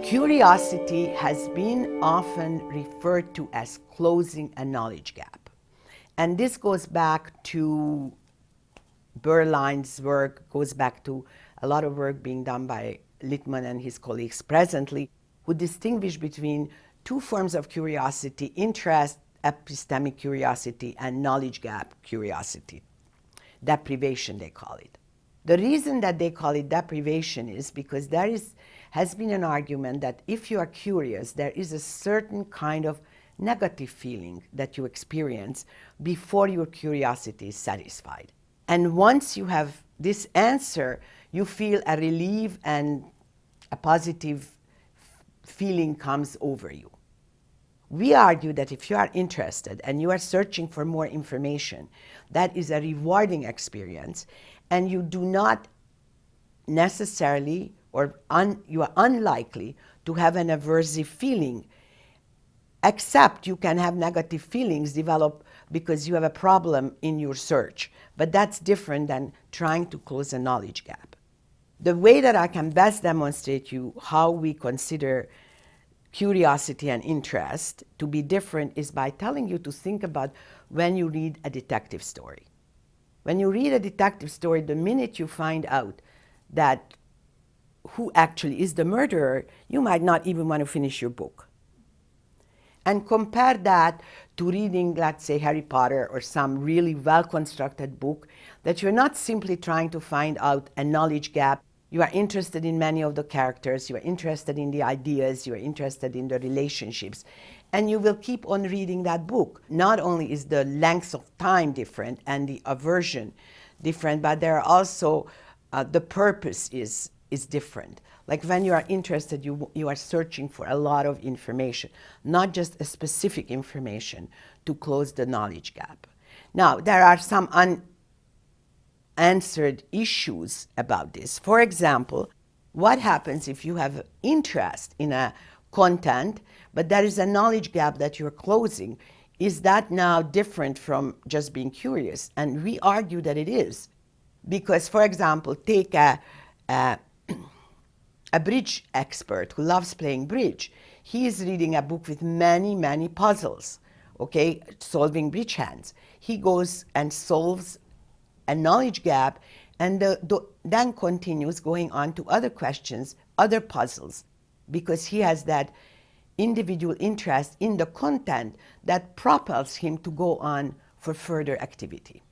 Curiosity has been often referred to as closing a knowledge gap. And this goes back to Berline's work, goes back to a lot of work being done by Littman and his colleagues presently, who distinguish between two forms of curiosity: interest, epistemic curiosity, and knowledge gap curiosity. Deprivation, they call it. The reason that they call it deprivation is because has been an argument that if you are curious, there is a certain kind of negative feeling that you experience before your curiosity is satisfied. And once you have this answer, you feel a relief and a positive feeling comes over you. We argue that if you are interested and you are searching for more information, that is a rewarding experience, and you do not necessarily, you are unlikely to have an aversive feeling, except you can have negative feelings develop because you have a problem in your search. But that's different than trying to close a knowledge gap. The way that I can best demonstrate you how we consider curiosity and interest to be different is by telling you to think about when you read a detective story. When you read a detective story, the minute you find out that who actually is the murderer, you might not even want to finish your book. And compare that to reading, let's say, Harry Potter or some really well-constructed book that you're not simply trying to find out a knowledge gap. You are interested in many of the characters, you are interested in the ideas, you are interested in the relationships, and you will keep on reading that book. Not only is the length of time different and the aversion different, but there are also, the purpose is different. Like when you are interested, you are searching for a lot of information, not just a specific information to close the knowledge gap. Now, there are some unanswered issues about this. For example, what happens if you have interest in a content, but there is a knowledge gap that you're closing? Is that now different from just being curious? And we argue that it is. Because, for example, take a bridge expert who loves playing bridge. He is reading a book with many, many puzzles, okay, solving bridge hands. He goes and solves a knowledge gap and then continues going on to other questions, other puzzles, because he has that individual interest in the content that propels him to go on for further activity.